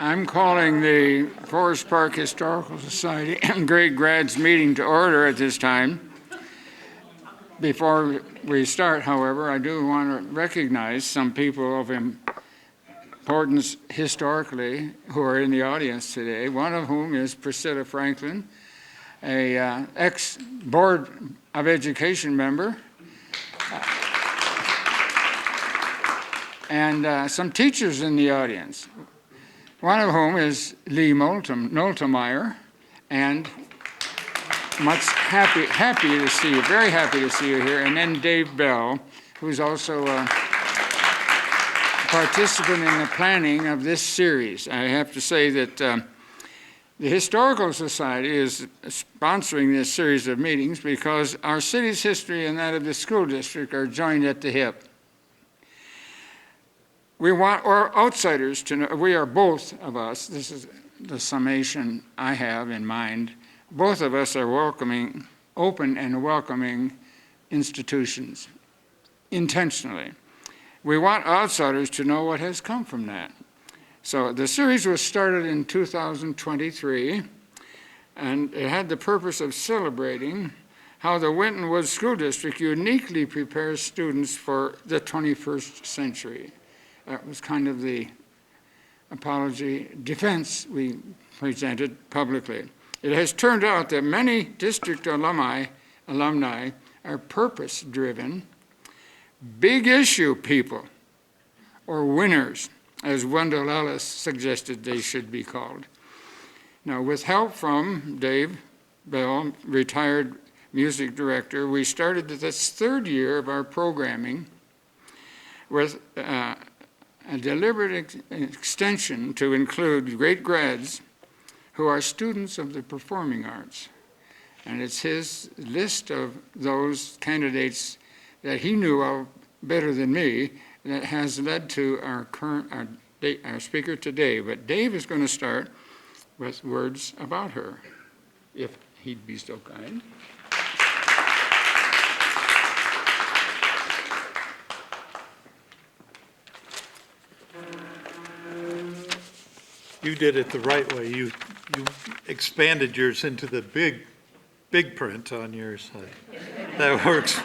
I'm calling the Forest Park Historical Society Great Grads meeting to order at this time. Before we start, however, I do want to recognize some people of importance historically who are in the audience today, one of whom is Priscilla Franklin, a ex-Board of Education member, and some teachers in the audience, one of whom is Lee Noltemeyer, and much happy to see you, very happy to see you here, and then Dave Bell, who's also a participant in the planning of this series. I have to say that the Historical Society is sponsoring this series of meetings because our city's history and that of the school district are joined at the hip. We want our outsiders to know, we are both of us, this is the summation I have in mind, both of us are welcoming, open and welcoming institutions, intentionally. We want outsiders to know what has come from that. So the series was started in 2023, and it had the purpose of celebrating how the Winton Woods School District uniquely prepares students for the 21st century. That was kind of the apology defense we presented publicly. It has turned out that many district alumni are purpose-driven, big issue people, or winners, as Wendell Ellis suggested they should be called. Now, with help from Dave Bell, retired music director, we started this third year of our programming with a deliberate extension to include great grads who are students of the performing arts. And it's his list of those candidates that he knew of better than me that has led to our speaker today. But Dave is going to start with words about her, if he'd be so kind. You did it the right way. You expanded yours into the big print on your side. That works.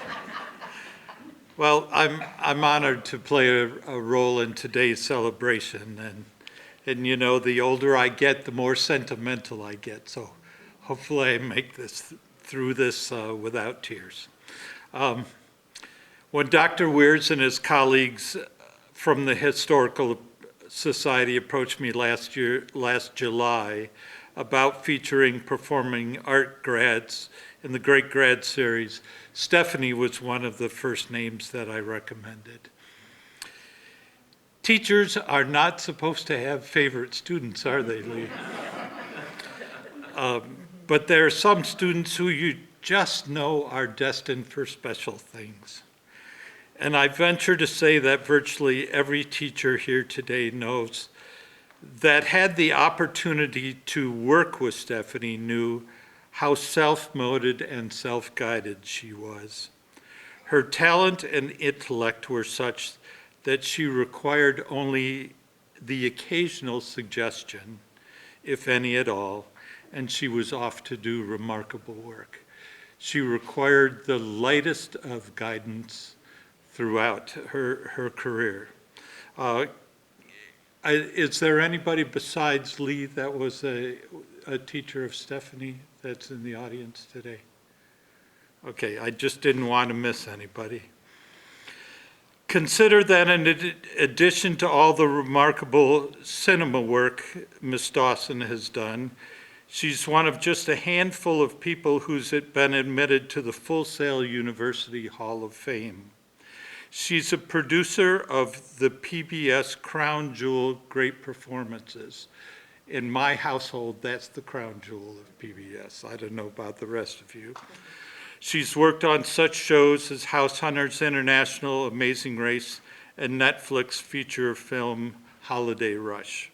Well, I'm honored to play a role in today's celebration, and you know, the older I get, the more sentimental I get. So hopefully I make this through this without tears. When Dr. Weirs and his colleagues from the Historical Society approached me last July about featuring performing art grads in the Great Grad Series, Stephanie was one of the first names that I recommended. Teachers are not supposed to have favorite students, are they, Lee? But there are some students who you just know are destined for special things. And I venture to say that virtually every teacher here today knows that had the opportunity to work with Stephanie knew how self-motivated and self-guided she was. Her talent and intellect were such that she required only the occasional suggestion, if any at all, and she was off to do remarkable work. She required the lightest of guidance throughout her career. Is there anybody besides Lee that was a teacher of Stephanie that's in the audience today? Okay, I just didn't want to miss anybody. Consider that in addition to all the remarkable cinema work Miss Dawson has done, she's one of just a handful of people who's been admitted to the Full Sail University Hall of Fame. She's a producer of the PBS Crown Jewel Great Performances. In my household, that's the crown jewel of PBS. I don't know about the rest of you. She's worked on such shows as House Hunters International, Amazing Race, and Netflix feature film Holiday Rush.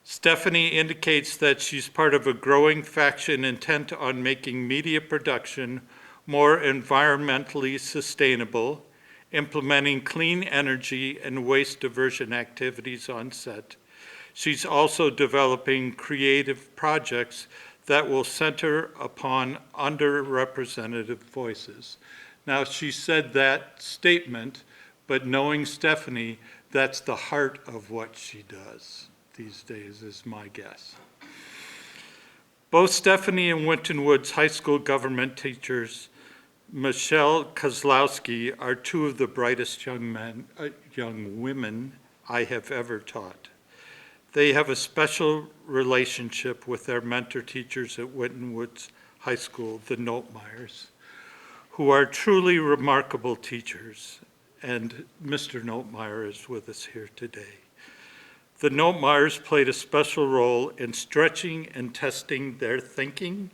Stephanie indicates that she's part of a growing faction intent on making media production more environmentally sustainable, implementing clean energy and waste diversion activities on set, She's also developing creative projects that will center upon underrepresented voices. Now, she said that statement, but knowing Stephanie, that's the heart of what she does these days, is my guess. Both Stephanie and Winton Woods High School government teachers, Michelle Kozlowski, are two of the brightest young women I have ever taught. They have a special relationship with their mentor teachers at Winton Woods High School, the Notmeyers, who are truly remarkable teachers, and Mr. Notmeyer is with us here today. The Notmeyers played a special role in stretching and testing their thinking,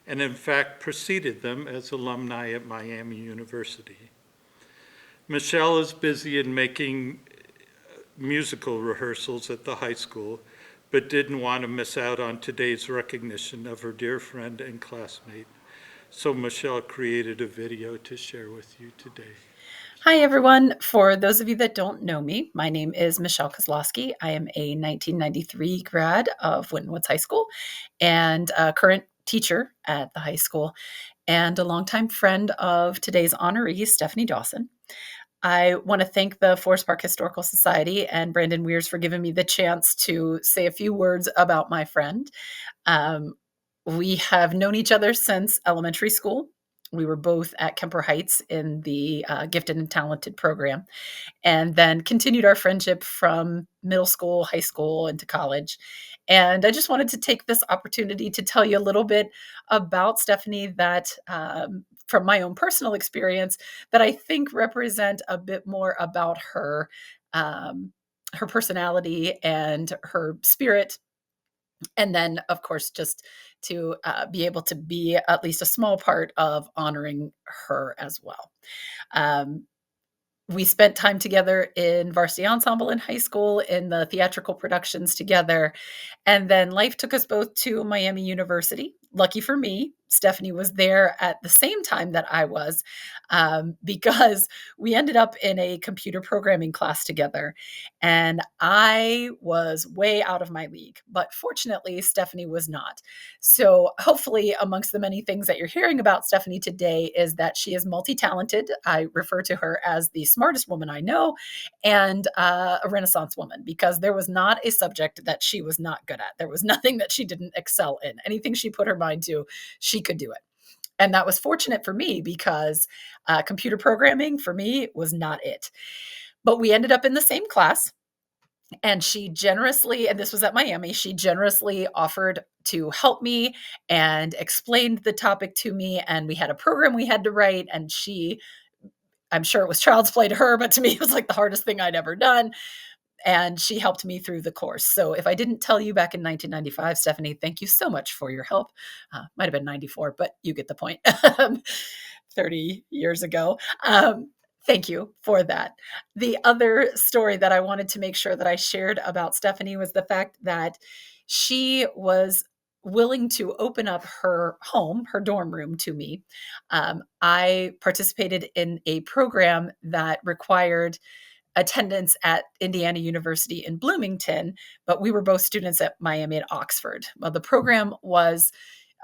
and in fact preceded them as alumni at Miami University. Michelle is busy in making musical rehearsals at the high school, but didn't want to miss out on today's recognition of her dear friend and classmate. So Michelle created a video to share with you today. Hi, everyone. For those of you that don't know me, my name is Michelle Kozlowski. I am a 1993 grad of Winton Woods High School and a current teacher at the high school and a longtime friend of today's honoree, Stephanie Dawson. I want to thank the Forest Park Historical Society and Brandon Weirs for giving me the chance to say a few words about my friend. We have known each other since elementary school. We were both at Kemper Heights in the Gifted and Talented program, and then continued our friendship from middle school, high school, into college. And I just wanted to take this opportunity to tell you a little bit about Stephanie that from my own personal experience that I think represent a bit more about her personality and her spirit. And then, of course, just to be able to be at least a small part of honoring her as well. Um, we spent time together in varsity ensemble in high school, in the theatrical productions together. And then life took us both to Miami University. Lucky for me, Stephanie was there at the same time that I was, because we ended up in a computer programming class together. And I was way out of my league, but fortunately, Stephanie was not. So hopefully, amongst the many things that you're hearing about Stephanie today is that she is multi-talented. I refer to her as the smartest woman I know and a Renaissance woman, because there was not a subject that she was not good at. There was nothing that she didn't excel in. Anything she put her mind to, she could do it. And that was fortunate for me because computer programming for me was not it. But we ended up in the same class. And she generously, and this was at Miami, she generously offered to help me and explained the topic to me. And we had a program we had to write. And I'm sure it was child's play to her, but to me, it was like the hardest thing I'd ever done. And she helped me through the course. So if I didn't tell you back in 1995, Stephanie, thank you so much for your help. Might have been 94, but you get the point. 30 years ago. Thank you for that. The other story that I wanted to make sure that I shared about Stephanie was the fact that she was willing to open up her home, her dorm room to me. I participated in a program that required attendance at Indiana University in Bloomington, but we were both students at Miami and Oxford. Well, the program was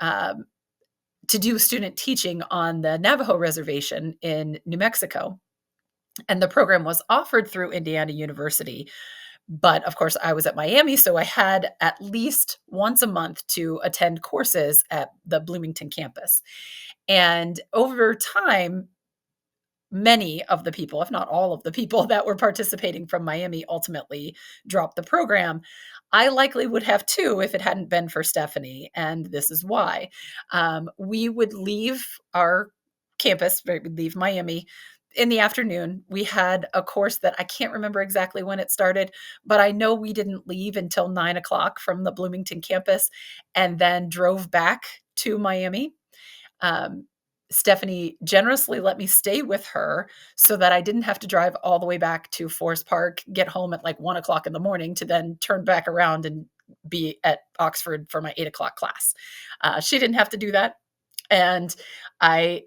to do student teaching on the Navajo Reservation in New Mexico. And the program was offered through Indiana University. But of course, I was at Miami, so I had at least once a month to attend courses at the Bloomington campus. And over time, many of the people, if not all of the people that were participating from Miami, ultimately dropped the program. I likely would have too if it hadn't been for Stephanie. And this is why. We would leave our campus, we'd leave Miami in the afternoon. We had a course that I can't remember exactly when it started, but I know we didn't leave until 9 o'clock from the Bloomington campus and then drove back to Miami. Stephanie generously let me stay with her so that I didn't have to drive all the way back to Forest Park, get home at like 1 o'clock in the morning to then turn back around and be at Oxford for my 8 o'clock class. She didn't have to do that. And I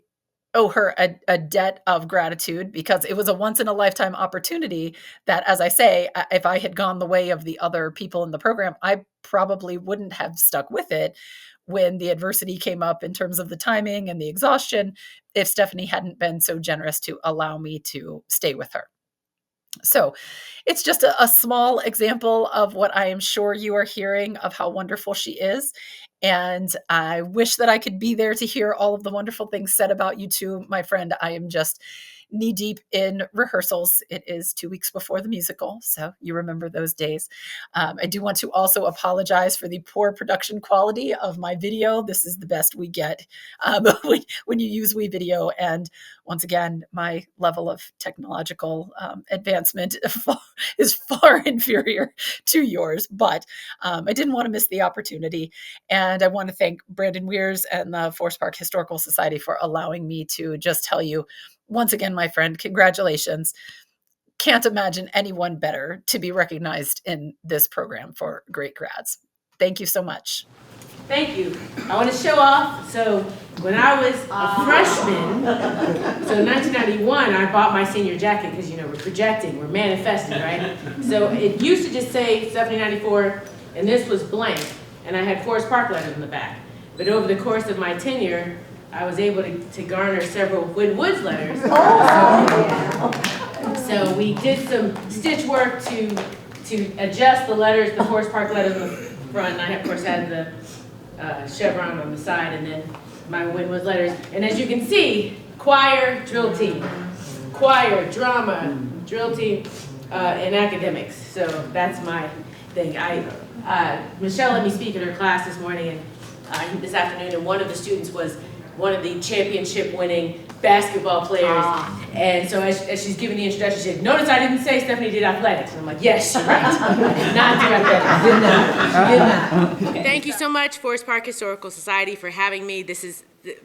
owe her a debt of gratitude, because it was a once in a lifetime opportunity that, as I say, if I had gone the way of the other people in the program, I probably wouldn't have stuck with it when the adversity came up in terms of the timing and the exhaustion, if Stephanie hadn't been so generous to allow me to stay with her. So it's just a small example of what I am sure you are hearing of how wonderful she is. And I wish that I could be there to hear all of the wonderful things said about you too, my friend. I am just knee deep in rehearsals. It is 2 weeks before the musical, so you remember those days. I do want to also apologize for the poor production quality of my video. This is the best we get when you use WeVideo. And once again, my level of technological advancement is far inferior to yours, but I didn't want to miss the opportunity. And I want to thank Brandon Weirs and the Forest Park Historical Society for allowing me to just tell you, once again, my friend, congratulations. Can't imagine anyone better to be recognized in this program for great grads. Thank you so much. Thank you. I want to show off. So when I was a freshman, so in 1991, I bought my senior jacket because, you know, we're projecting, we're manifesting, right? So it used to just say 1794, and this was blank, and I had Forest Park letters in the back. But over the course of my tenure, I was able to garner several Win Woods letters. So we did some stitch work to adjust the letters, the Forest Park letters in the front, and I of course had the chevron on the side, and then my Win Woods letters. And as you can see, choir, drill team, choir, drama, drill team, and academics. So that's my thing. Michelle let me speak in her class this morning and this afternoon, and one of the students was one of the championship-winning basketball players. And so as she's giving the introduction, she said, "Notice I didn't say Stephanie did athletics." And I'm like, yes, you're right. I did not do athletics. Did not. Thank you so much, Forest Park Historical Society, for having me. This is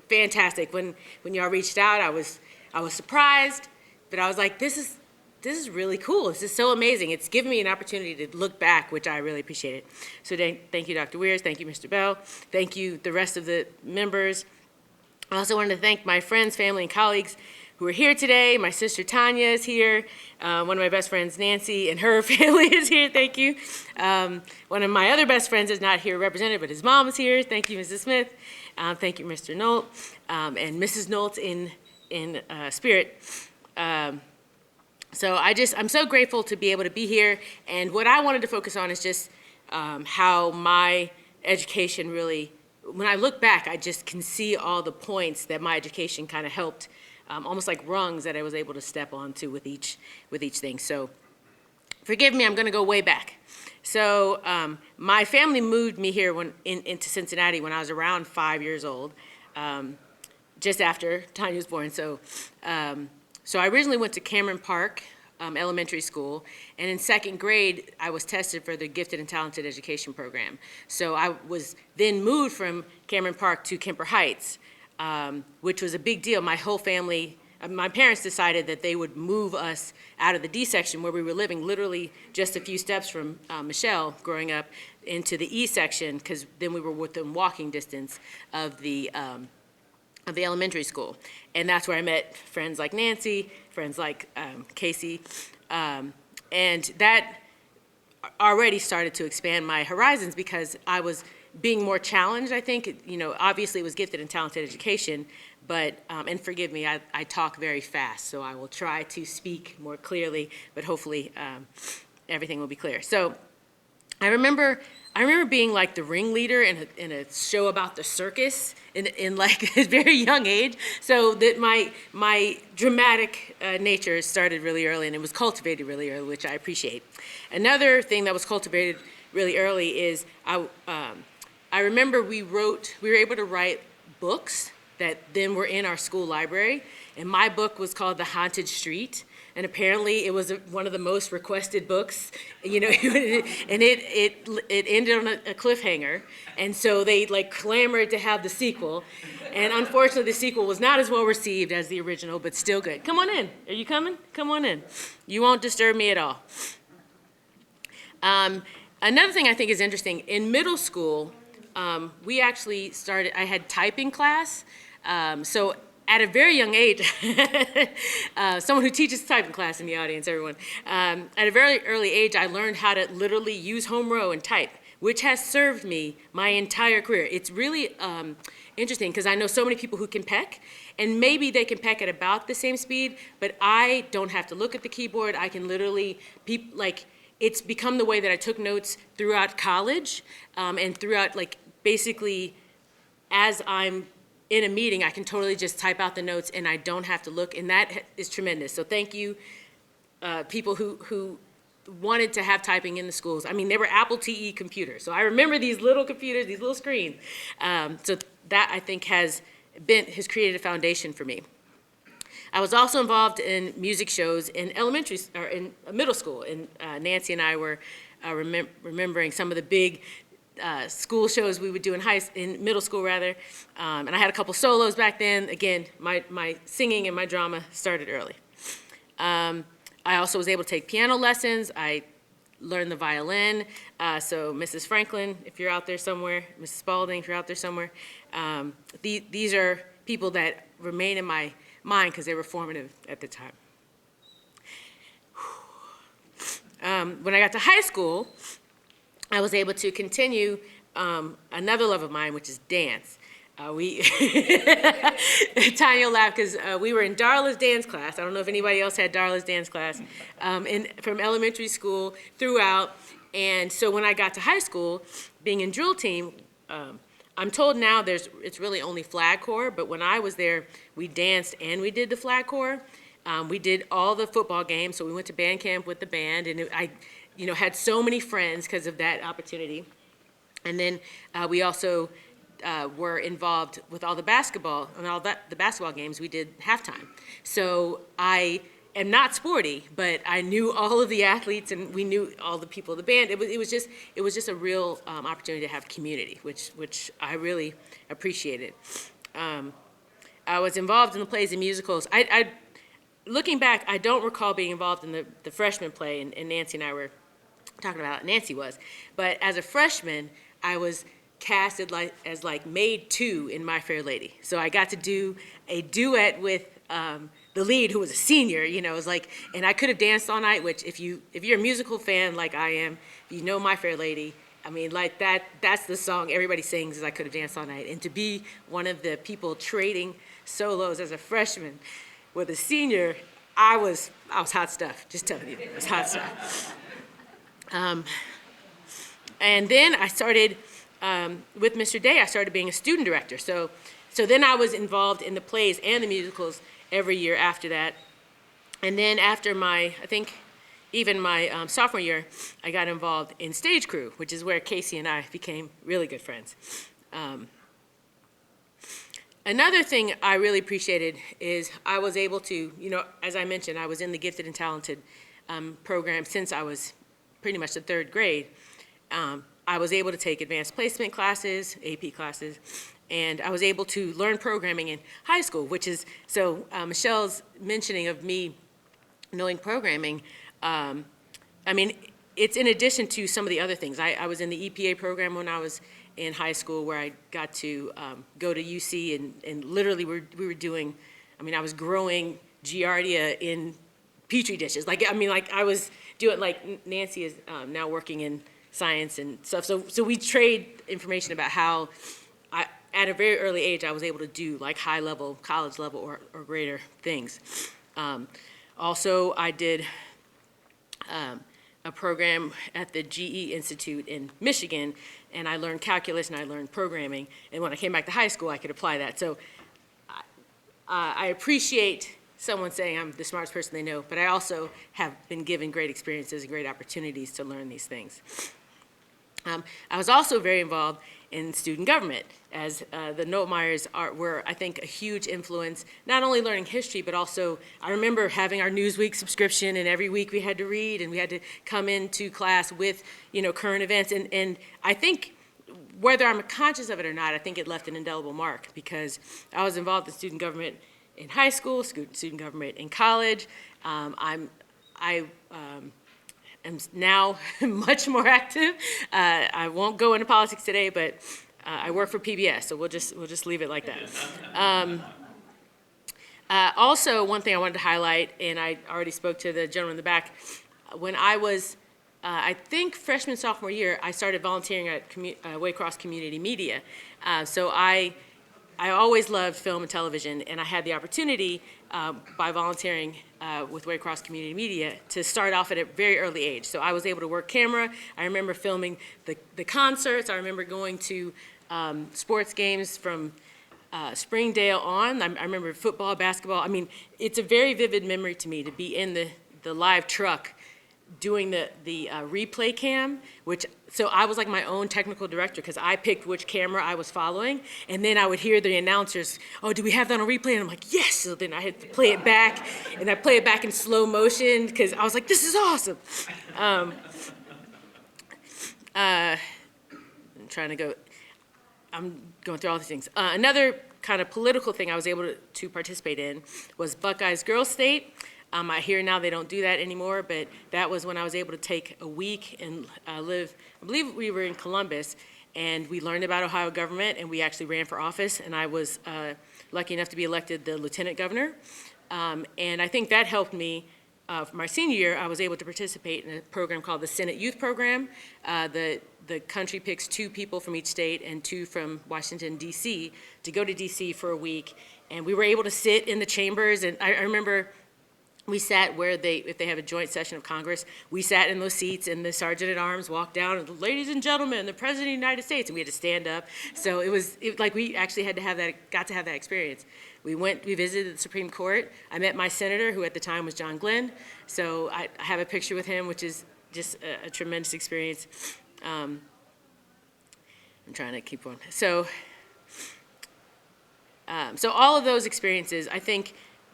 fantastic. When y'all reached out, I was surprised, but I was like, this is really cool. This is so amazing. It's given me an opportunity to look back, which I really appreciate it. So thank you, Dr. Weirs. Thank you, Mr. Bell. Thank you, the rest of the members. I also wanted to thank my friends, family, and colleagues who are here today. My sister Tanya is here. One of my best friends, Nancy, and her family is here. Thank you. One of my other best friends is not here represented, but his mom is here. Thank you, Mrs. Smith. Thank you, Mr. Nolt, and Mrs. Nolt in spirit. So I'm so grateful to be able to be here. And what I wanted to focus on is just how my education really, when I look back, I just can see all the points that my education kind of helped, almost like rungs that I was able to step onto with each thing. So forgive me, I'm going to go way back. So my family moved me here into Cincinnati when I was around 5 years old, just after Tanya was born. So I originally went to Cameron Park Elementary School, and in second grade, I was tested for the Gifted and Talented Education Program. So I was then moved from Cameron Park to Kemper Heights, which was a big deal. My whole family, my parents decided that they would move us out of the D section where we were living, literally just a few steps from Michelle growing up, into the E section, because then we were within walking distance of the elementary school. And that's where I met friends like Nancy, friends like Casey, and that already started to expand my horizons because I was being more challenged, I think. You know, obviously it was Gifted and Talented Education, but, and forgive me, I talk very fast, so I will try to speak more clearly, but hopefully everything will be clear. So I remember being like the ringleader in a show about the circus in like a very young age. So that my dramatic nature started really early, and it was cultivated really early, which I appreciate. Another thing that was cultivated really early is I remember we were able to write books that then were in our school library, and my book was called The Haunted Street. And apparently it was one of the most requested books, you know, and it ended on a cliffhanger. And so they like clamored to have the sequel. And unfortunately the sequel was not as well received as the original, but still good. Come on in. Are you coming? Come on in. You won't disturb me at all. Another thing I think is interesting, in middle school, we actually I had typing class. So at a very young age, someone who teaches typing class in the audience, everyone. At a very early age, I learned how to literally use home row and type, which has served me my entire career. It's really interesting because I know so many people who can peck, and maybe they can peck at about the same speed, but I don't have to look at the keyboard. I can literally, it's become the way that I took notes throughout college and throughout, basically, as I'm in a meeting, I can totally just type out the notes and I don't have to look, and that is tremendous. So thank you, people who wanted to have typing in the schools. I mean, they were Apple IIe computers, so I remember these little computers, these little screens. So that, I think, has created a foundation for me. I was also involved in music shows in middle school, and Nancy and I were remembering some of the big school shows we would do in middle school rather, and I had a couple solos back then. Again, my singing and my drama started early. I also was able to take piano lessons. I learned the violin. So Mrs. Franklin, if you're out there somewhere, Mrs. Spalding, if you're out there somewhere, these are people that remain in my mind because they were formative at the time. When I got to high school, I was able to continue another love of mine, which is dance. Tanya laughed because we were in Darla's dance class. I don't know if anybody else had Darla's dance class from elementary school throughout. And so when I got to high school, being in drill team, I'm told now it's really only flag corps, but when I was there, we danced and we did the flag corps. We did all the football games, so we went to band camp with the band, and I had so many friends because of that opportunity. And then we also were involved with all the basketball and the basketball games. We did halftime. So I am not sporty, but I knew all of the athletes and we knew all the people of the band. It was just a real opportunity to have community, which I really appreciated. I was involved in the plays and musicals. Looking back, I don't recall being involved in the freshman play, and Nancy and I were talking about Nancy was. But as a freshman, I was casted as maid 2 in My Fair Lady. So I got to do a duet with the lead, who was a senior. It was and I could have danced all night, which if you're a musical fan like I am, you know My Fair Lady. I mean, that's the song everybody sings, is I could have danced all night. And to be one of the people trading solos as a freshman with a senior, I was hot stuff, just telling you, it was hot stuff. And then I started, with Mr. Day, I started being a student director. So then I was involved in the plays and the musicals every year after that. And then after my sophomore year, I got involved in stage crew, which is where Casey and I became really good friends. Another thing I really appreciated is I was able to, as I mentioned, I was in the Gifted and Talented program since I was pretty much the 3rd grade. I was able to take advanced placement classes, AP classes, and I was able to learn programming in high school, which is, so Michelle's mentioning of me knowing programming, I mean, it's in addition to some of the other things. I was in the EPA program when I was in high school, where I got to go to UC and literally we were doing, I was growing Giardia in Petri dishes. I was doing, Nancy is now working in science and stuff. So we trade information about how, at a very early age, I was able to do high level, college level or greater things. Also, I did a program at the GE Institute in Michigan, and I learned calculus and I learned programming. And when I came back to high school, I could apply that. So I appreciate someone saying I'm the smartest person they know, but I also have been given great experiences and great opportunities to learn these things. I was also very involved in student government, as the Notmeyers were, I think, a huge influence, not only learning history, but also, I remember having our Newsweek subscription, and every week we had to read, and we had to come into class with, current events, and I think, whether I'm conscious of it or not, I think it left an indelible mark, because I was involved in student government in high school, student government in college. I am now much more active. I won't go into politics today, but I work for PBS, so we'll just leave it like that. Also, one thing I wanted to highlight, and I already spoke to the gentleman in the back, when I was, I think freshman, sophomore year, I started volunteering at Waycross Community Media. So I always loved film and television, and I had the opportunity by volunteering with Waycross Community Media to start off at a very early age. So I was able to work camera. I remember filming the concerts. I remember going to sports games from Springdale on. I remember football, basketball. I mean, it's a very vivid memory to me to be in the live truck doing the replay cam, so I was like my own technical director because I picked which camera I was following, and then I would hear the announcers, oh, do we have that on replay? And I'm like, yes. So then I had to play it back, and I play it back in slow motion because I was like, this is awesome. I'm going through all these things. Another kind of political thing I was able to participate in was Buckeyes Girls State. I hear now they don't do that anymore, but that was when I was able to take a week and live, I believe we were in Columbus, and we learned about Ohio government, and we actually ran for office, and I was lucky enough to be elected the lieutenant governor. And I think that helped me. For my senior year, I was able to participate in a program called the Senate Youth Program. The country picks 2 people from each state and 2 from Washington, D.C. to go to D.C. for a week, and we were able to sit in the chambers, and I remember we sat where if they have a joint session of Congress, we sat in those seats, and the sergeant at arms walked down, and ladies and gentlemen, the President of the United States, and we had to stand up. So it was like we actually got to have that experience. We visited the Supreme Court. I met my senator, who at the time was John Glenn. So I have a picture with him, which is just a tremendous experience. I'm trying to keep going. So all of those experiences, I think,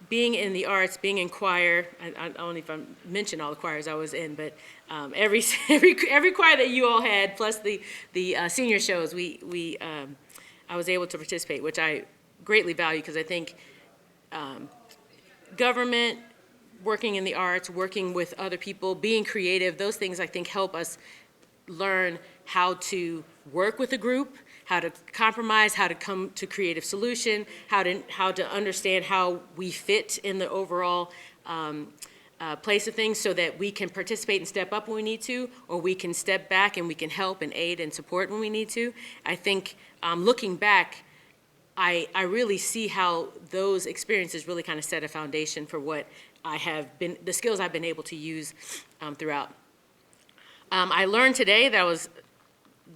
being in the arts, being in choir, I don't know if I mentioned all the choirs I was in, but every choir that you all had, plus the senior shows, I was able to participate, which I greatly value because I think government, working in the arts, working with other people, being creative, those things I think help us learn how to work with a group, how to compromise, how to come to creative solution, how to understand how we fit in the overall place of things so that we can participate and step up when we need to, or we can step back and we can help and aid and support when we need to. I think looking back, I really see how those experiences really kind of set a foundation for what the skills I've been able to use throughout. I learned today that I was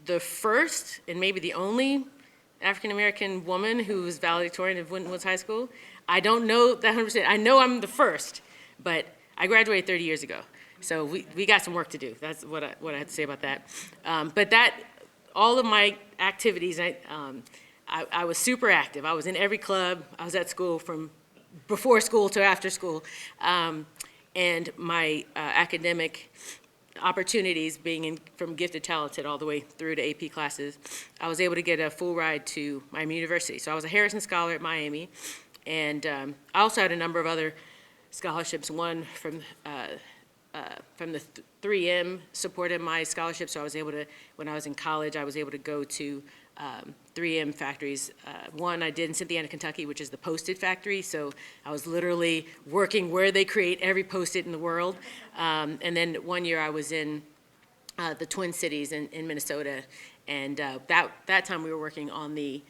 the first and maybe the only African-American woman who was valedictorian of Winton Woods High School. I don't know that 100%. I know I'm the first, but I graduated 30 years ago. So we got some work to do. That's what I had to say about that. But all of my activities, I was super active. I was in every club. I was at school from before school to after school. And my academic opportunities, being from gifted, talented, all the way through to AP classes, I was able to get a full ride to Miami University. So I was a Harrison Scholar at Miami, and I also had a number of other scholarships. One from the 3M supported my scholarship, so I was able to, when I was in college, I was able to go to 3M factories. One I did in Cynthiana, Kentucky, which is the Post-it factory. So I was literally working where they create every Post-it in the world. And then one year I was in the Twin Cities in Minnesota. And that time we were working on the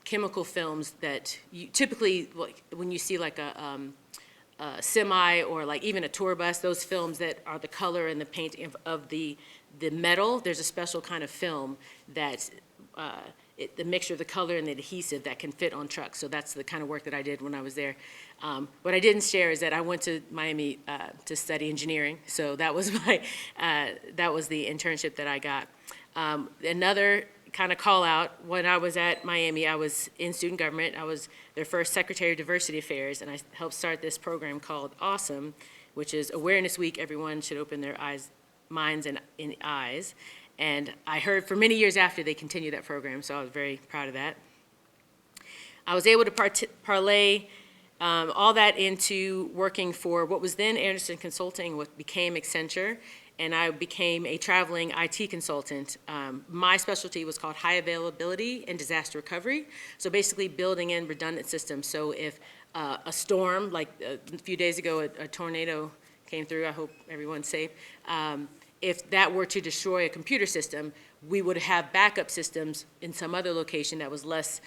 chemical films that you typically, like, when you see like a semi or like even a tour bus, those films that are the color and the painting of the metal, there's a special kind of film that the mixture of the color and the adhesive that can fit on trucks. So that's the kind of work that I did when I was there. What I didn't share is that I went to Miami to study engineering. So that was that was the internship that I got. Another kind of call out, when I was at Miami, I was in student government. I was their first Secretary of Diversity Affairs, and I helped start this program called Awesome, which is Awareness Week. Everyone should open their minds and eyes. And I heard for many years after they continued that program, so I was very proud of that. I was able to parlay all that into working for what was then Anderson Consulting, what became Accenture, and I became a traveling IT consultant. My specialty was called high availability and disaster recovery. So basically building in redundant systems. So if a storm, like a few days ago, a tornado came through, I hope everyone's safe. If that were to destroy a computer system, we would have backup systems in some other location that was less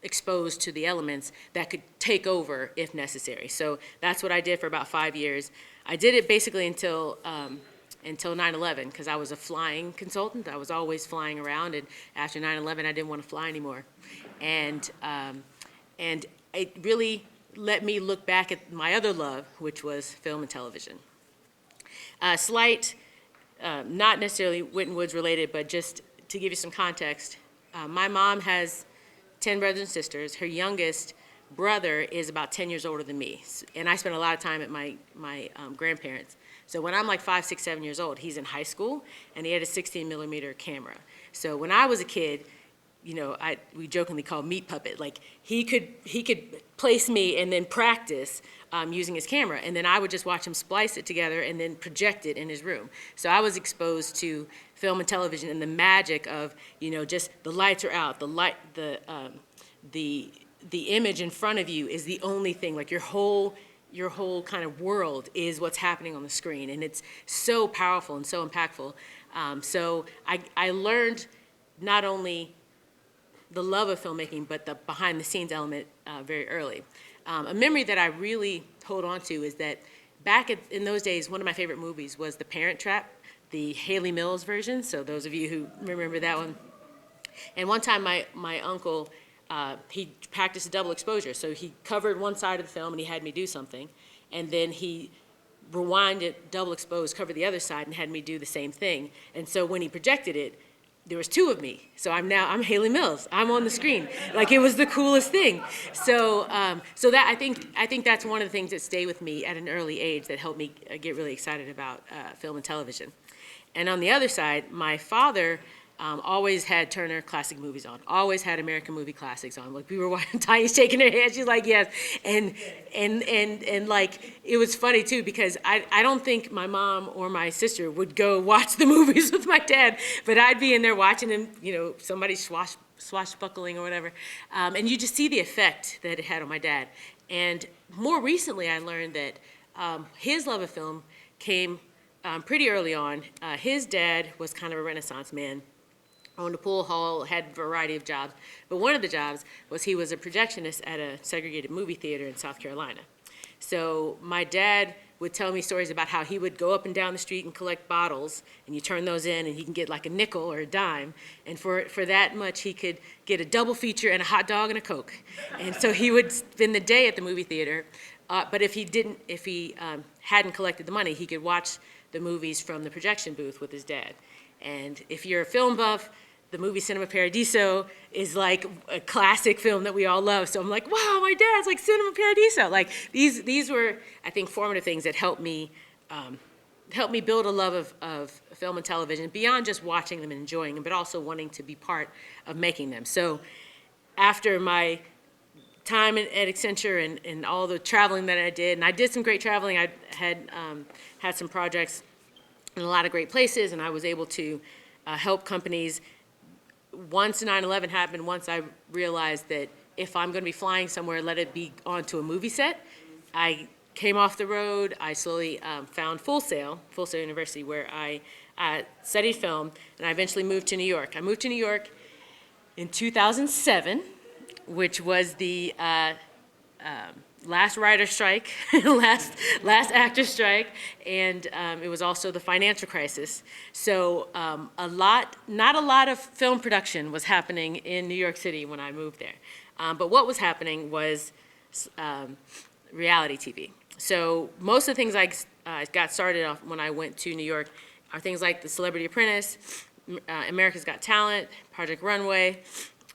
exposed to the elements that could take over if necessary. So that's what I did for about 5 years. I did it basically until 9/11, because I was a flying consultant. I was always flying around, and after 9/11, I didn't want to fly anymore. And it really let me look back at my other love, which was film and television. Not necessarily Winton Woods related, but just to give you some context, my mom has 10 brothers and sisters. Her youngest brother is about 10 years older than me, and I spent a lot of time at my grandparents. So when I'm like 5, 6, 7 years old, he's in high school, and he had a 16 millimeter camera. So when I was a kid, you know, we jokingly call meat puppet. Like he could place me and then practice using his camera, and then I would just watch him splice it together and then project it in his room. So I was exposed to film and television and the magic of, you know, just the lights are out, the image in front of you is the only thing. Like your whole kind of world is what's happening on the screen, and it's so powerful and so impactful. So I learned not only the love of filmmaking, but the behind the scenes element very early. A memory that I really hold on to is that back in those days, one of my favorite movies was The Parent Trap, the Haley Mills version. So those of you who remember that one. And one time my uncle, he practiced double exposure. So he covered one side of the film and he had me do something. And then he rewinded, double exposed, covered the other side and had me do the same thing. And so when he projected it, there was 2 of me. So I'm Haley Mills. I'm on the screen. Like it was the coolest thing. So that I think that's one of the things that stayed with me at an early age that helped me get really excited about film and television. And on the other side, my father always had Turner Classic Movies on, always had American Movie Classics on. Like we were watching, Tanya's shaking her head, she's like, yes. And like, it was funny too, because I don't think my mom or my sister would go watch the movies with my dad, but I'd be in there watching him, you know, somebody swashbuckling or whatever. And you just see the effect that it had on my dad. And more recently, I learned that his love of film came pretty early on. His dad was kind of a Renaissance man, owned a pool hall, had a variety of jobs. But one of the jobs was he was a projectionist at a segregated movie theater in South Carolina. So my dad would tell me stories about how he would go up and down the street and collect bottles, and you turn those in and he can get like a nickel or a dime. And for that much, he could get a double feature and a hot dog and a Coke. And so he would spend the day at the movie theater. But if he hadn't collected the money, he could watch the movies from the projection booth with his dad. And if you're a film buff, the movie Cinema Paradiso is like a classic film that we all love. So I'm like, wow, my dad's like Cinema Paradiso. Like these were, I think, formative things that helped me build a love of film and television beyond just watching them and enjoying them, but also wanting to be part of making them. So after my time at Accenture and all the traveling that I did, and I did some great traveling. I had some projects in a lot of great places, and I was able to help companies. Once 9/11 happened, once I realized that if I'm going to be flying somewhere, let it be onto a movie set. I came off the road. I slowly found Full Sail University, where I studied film, and I eventually moved to New York. I moved to New York in 2007, which was the last writer strike, last actor strike, and it was also the financial crisis. So not a lot of film production was happening in New York City when I moved there. But what was happening was reality TV. So most of the things I got started off when I went to New York are things like The Celebrity Apprentice, America's Got Talent, Project Runway.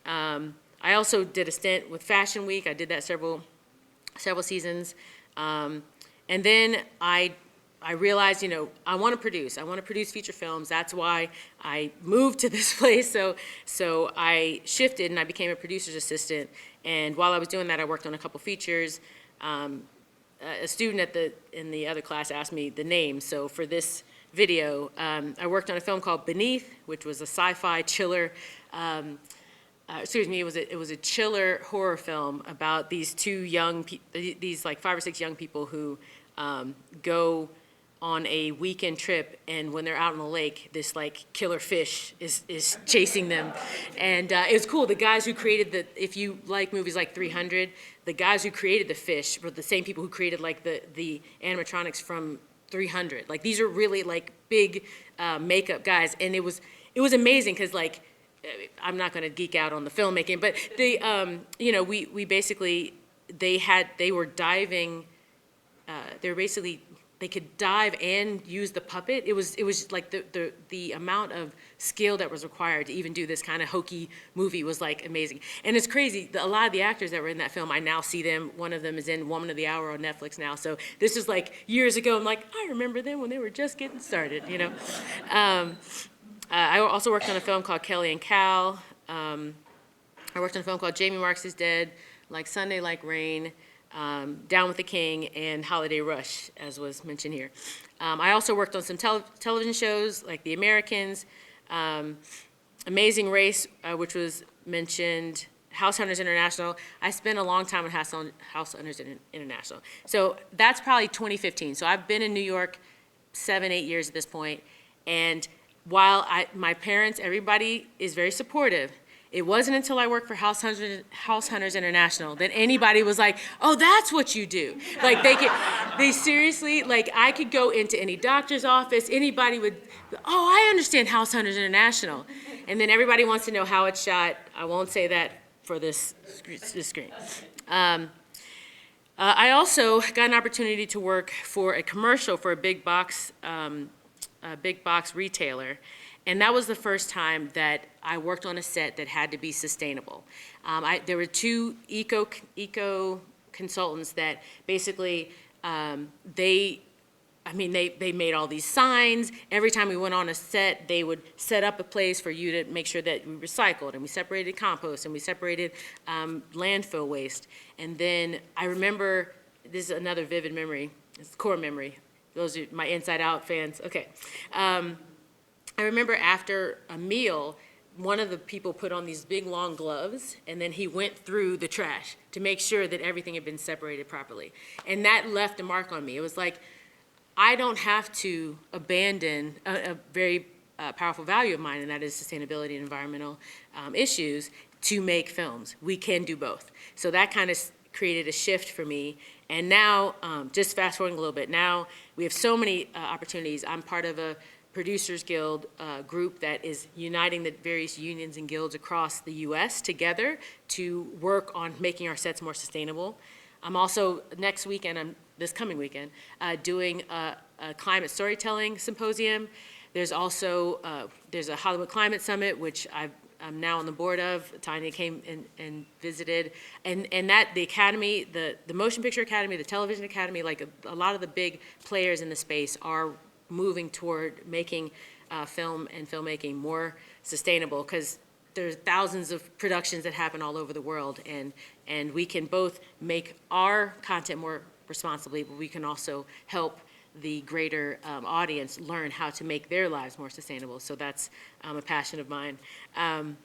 I also did a stint with Fashion Week. I did that several seasons. And then I I realized, I want to produce feature films. That's why I moved to this place. So I shifted and I became a producer's assistant. And while I was doing that, I worked on a couple features. A student in the other class asked me the name. So for this video, I worked on a film called Beneath, which was a sci-fi chiller. It was a chiller horror film about these these like 5 or 6 young people who go on a weekend trip, and when they're out on the lake, this like killer fish is chasing them. And it was cool. The guys who created if you like movies like 300, the guys who created the fish were the same people who created like the animatronics from 300. Like these are really like big makeup guys, and it was amazing because like I'm not going to geek out on the filmmaking, but we basically they were diving. They could dive and use the puppet. It was like the amount of skill that was required to even do this kind of hokey movie was like amazing. And it's crazy, a lot of the actors that were in that film, I now see them. One of them is in Woman of the Hour on Netflix now. So this is like years ago. I'm like, I remember them when they were just getting started, I also worked on a film called Kelly and Cal. I worked on a film called Jamie Marks is Dead, Like Sunday Like Rain, Down with the King, and Holiday Rush, as was mentioned here. I also worked on some television shows like The Americans, Amazing Race, which was mentioned, House Hunters International. I spent a long time on House Hunters International. So that's probably 2015. So I've been in New York 7, 8 years at this point. And while my parents, everybody is very supportive, it wasn't until I worked for House Hunters International that anybody was like, oh, that's what you do. Like they seriously, like I could go into any doctor's office, anybody would, oh, I understand House Hunters International. And then everybody wants to know how it's shot. I won't say that for this screen. I also got an opportunity to work for a commercial for a big box retailer. And that was the first time that I worked on a set that had to be sustainable. There were 2 eco consultants that basically they made all these signs. Every time we went on a set, they would set up a place for you to make sure that we recycled, and we separated compost, and we separated landfill waste. And then I remember, this is another vivid memory, it's core memory. Those are my Inside Out fans. Okay. I remember after a meal, one of the people put on these big long gloves, and then he went through the trash to make sure that everything had been separated properly. And that left a mark on me. It was like, I don't have to abandon a very powerful value of mine, and that is sustainability and environmental issues, to make films. We can do both. So that kind of created a shift for me. And now, just fast forwarding a little bit, now we have so many opportunities. I'm part of a Producers Guild group that is uniting the various unions and guilds across the U.S. together to work on making our sets more sustainable. I'm also, this coming weekend, doing a climate storytelling symposium. There's also, there's a Hollywood Climate Summit, which I'm now on the board of. Tanya came and visited. And that, the Academy, the Motion Picture Academy, the Television Academy, like a lot of the big players in the space are moving toward making film and filmmaking more sustainable, because there's thousands of productions that happen all over the world, and we can both make our content more responsibly, but we can also help the greater audience learn how to make their lives more sustainable. So that's a passion of mine. And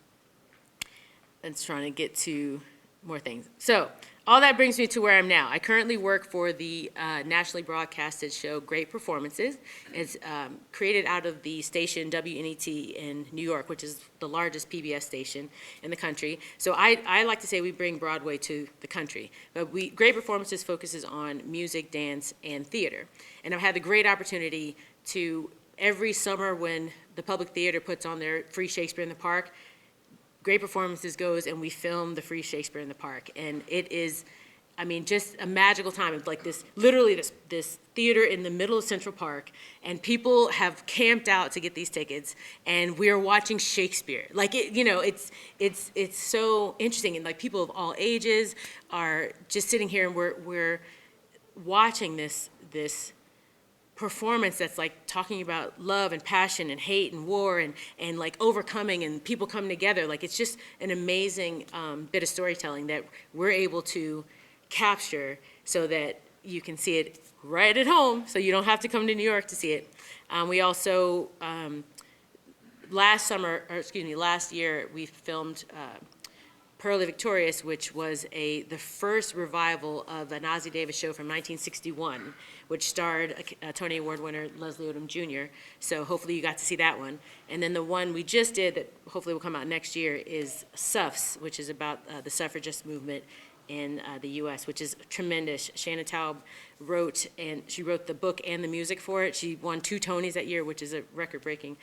trying to get to more things. So all that brings me to where I'm now. I currently work for the nationally broadcasted show Great Performances. It's created out of the station WNET in New York, which is the largest PBS station in the country. So I like to say we bring Broadway to the country. But Great Performances focuses on music, dance, and theater. And I've had the great opportunity to, every summer when the Public Theater puts on their free Shakespeare in the Park, Great Performances goes and we film the free Shakespeare in the Park. And it is, just a magical time. It's like literally this theater in the middle of Central Park, and people have camped out to get these tickets, and we're watching Shakespeare. Like, it's so interesting, and like people of all ages are just sitting here, and we're watching this performance that's like talking about love and passion and hate and war and like overcoming and people coming together. Like it's just an amazing bit of storytelling that we're able to capture so that you can see it right at home, so you don't have to come to New York to see it. We also, last year, we filmed Pearly Victorious, which was the first revival of an Ossie Davis show from 1961, which starred a Tony Award winner, Leslie Odom Jr., so hopefully you got to see that one. And then the one we just did that hopefully will come out next year is Suffs, which is about the suffragist movement in the U.S., which is tremendous. Shannon Taub wrote the book and the music for it. She won 2 Tonys that year, which is a record-breaking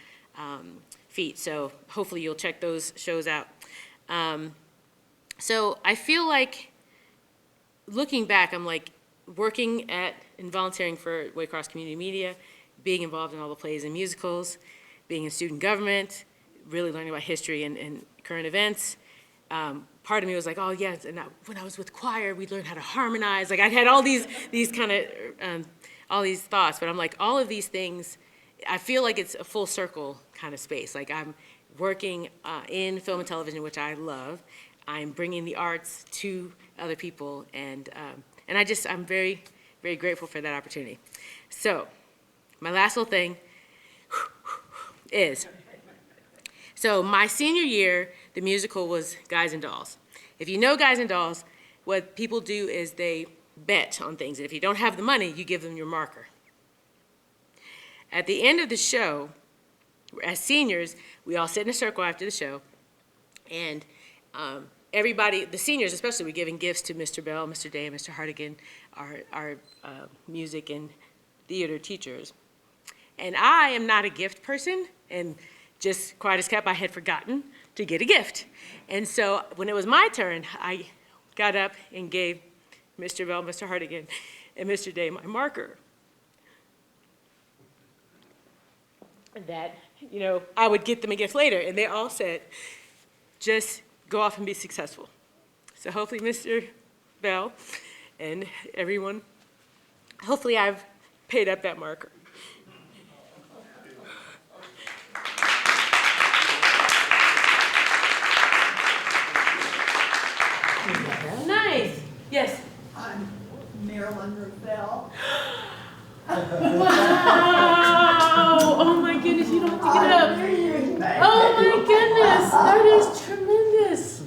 feat. So hopefully you'll check those shows out. So I feel like, looking back, I'm like working at and volunteering for Waycross Community Media, being involved in all the plays and musicals, being in student government, really learning about history and current events. Part of me was like, oh yeah, and when I was with choir, we learned how to harmonize. Like I had all these kind of, all these thoughts, but I'm like, all of these things, I feel like it's a full circle kind of space. Like I'm working in film and television, which I love. I'm bringing the arts to other people, and I'm very, very grateful for that opportunity. So my last little thing is, so my senior year, the musical was Guys and Dolls. If you know Guys and Dolls, what people do is they bet on things. And if you don't have the money, you give them your marker. At the end of the show, as seniors, we all sit in a circle after the show, and everybody, the seniors especially, were giving gifts to Mr. Bell, Mr. Day, and Mr. Hartigan, our music and theater teachers. And I am not a gift person, and just quiet as kept, I had forgotten to get a gift. And so when it was my turn, I got up and gave Mr. Bell, Mr. Hartigan, and Mr. Day my marker. That, I would get them a gift later. And they all said, just go off and be successful. So hopefully Mr. Bell and everyone, hopefully I've paid up that marker. Nice. Yes. I'm Marilyn Ravel. Wow! Oh my goodness, you don't have to get up. Oh my goodness, that is tremendous.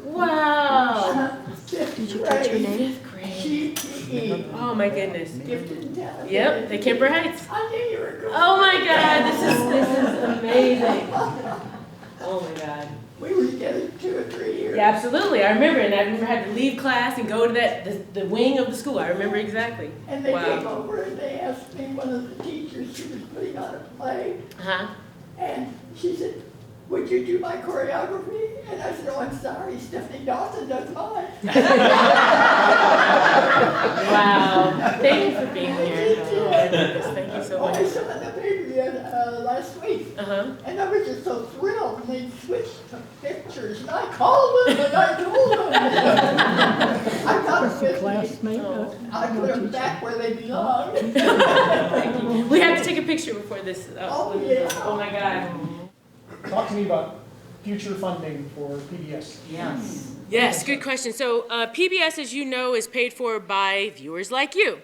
Wow. Did you get your name? Fifth grade. GTE. Oh my goodness. Gifted and talented. Yep, the Kemper Heights. I knew you were going. Oh my God, this is amazing. Oh my God. We were together 2 or 3 years. Yeah, absolutely. I remember, and I remember I had to leave class and go to the wing of the school. I remember exactly. And they Wow. came over and they asked me, one of the teachers, she was putting on a play, Uh-huh. and she said, would you do my choreography? And I said, oh, I'm sorry, Stephanie Dawson does mine. Wow. Thank you for being here. Oh my goodness, thank you so Oh, I much. saw it in the paper last week. Uh-huh. And I was just so thrilled, and they switched to pictures, and I called them, and I told them. I got them with me. Oh. I put them back where they belong. Thank you. We have to take a picture before this. Oh, yeah. Oh my God. Talk to me about future funding for PBS. Yes. Yes, good question. So PBS, as you know, is paid for by viewers like you.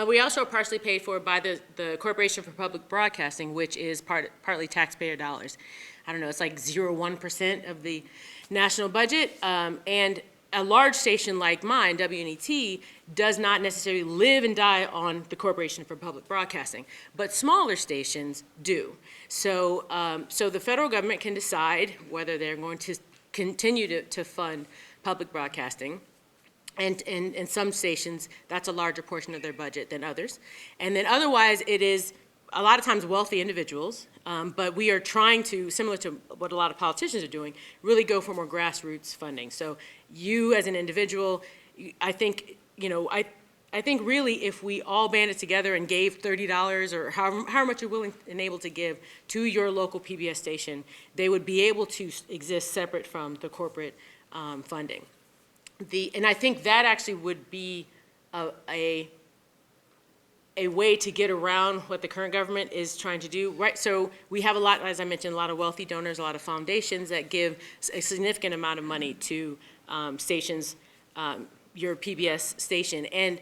We also are partially paid for by the Corporation for Public Broadcasting, which is partly taxpayer dollars. I don't know, it's like 0.01% of the national budget. And a large station like mine, WNET, does not necessarily live and die on the Corporation for Public Broadcasting, but smaller stations do. So, so the federal government can decide whether they're going to continue to fund public broadcasting. And in some stations, that's a larger portion of their budget than others. And then otherwise, it is a lot of times wealthy individuals, but we are trying to, similar to what a lot of politicians are doing, really go for more grassroots funding. So you as an individual, I think, I think really if we all banded together and gave $30 or however much you're willing and able to give to your local PBS station, they would be able to exist separate from the corporate funding. And I think that actually would be a a way to get around what the current government is trying to do, right? So we have a lot, as I mentioned, a lot of wealthy donors, a lot of foundations that give a significant amount of money to stations, your PBS station. And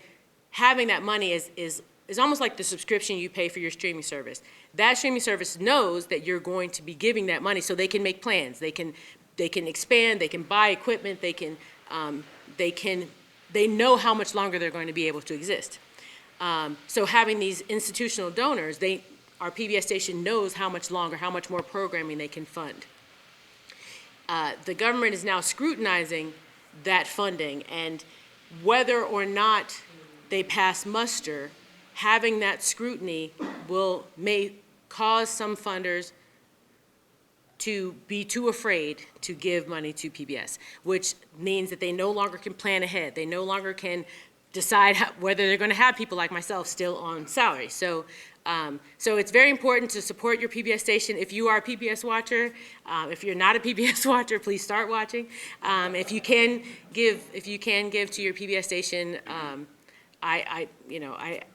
having that money is almost like the subscription you pay for your streaming service. That streaming service knows that you're going to be giving that money, so they can make plans. They can expand, they can buy equipment, they know how much longer they're going to be able to exist. So having these institutional donors, our PBS station knows how much longer, how much more programming they can fund. The government is now scrutinizing that funding, and whether or not they pass muster, having that scrutiny may cause some funders to be too afraid to give money to PBS, which means that they no longer can plan ahead. They no longer can decide whether they're going to have people like myself still on salary. So it's very important to support your PBS station. If you are a PBS watcher, if you're not a PBS watcher, please start watching. If you can give to your PBS station, I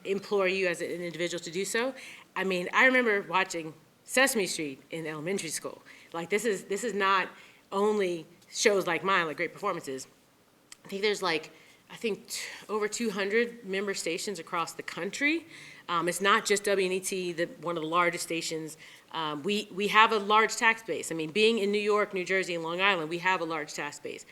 implore you as an individual to do so. I mean, I remember watching Sesame Street in elementary school. Like, this is not only shows like mine, like Great Performances. I think there's over 200 member stations across the country. It's not just WNET, one of the largest stations. We have a large tax base. I mean, being in New York, New Jersey, and Long Island, we have a large tax base.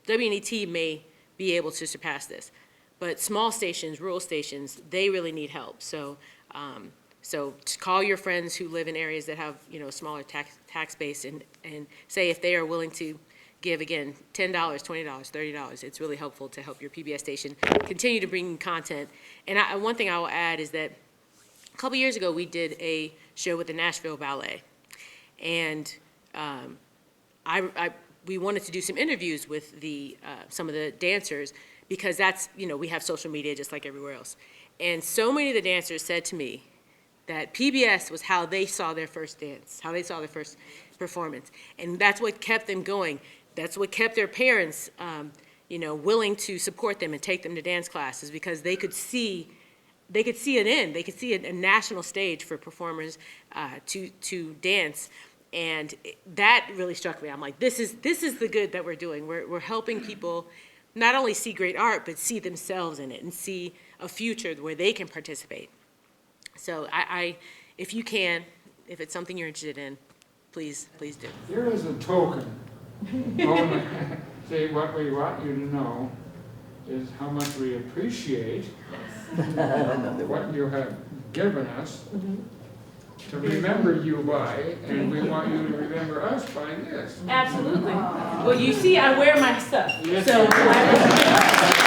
WNET may be able to surpass this. But small stations, rural stations, they really need help. So to call your friends who live in areas that have, smaller tax base and say if they are willing to give, again, $10, $20, $30. It's really helpful to help your PBS station continue to bring content. And one thing I will add is that a couple years ago, we did a show with the Nashville Ballet. And we wanted to do some interviews with some of the dancers, because that's, we have social media just like everywhere else. And so many of the dancers said to me that PBS was how they saw their first dance, how they saw their first performance. And that's what kept them going. That's what kept their parents, willing to support them and take them to dance classes, because they could see an end. They could see a national stage for performers to dance. And that really struck me. I'm like, this is the good that we're doing. We're helping people not only see great art, but see themselves in it and see a future where they can participate. So if you can, if it's something you're interested in, please do. Here is a token. See, what we want you to know is how much we appreciate what you have given us to remember you by, and we want you to remember us by this. Absolutely. Well, you see, I wear my stuff. Yes, So.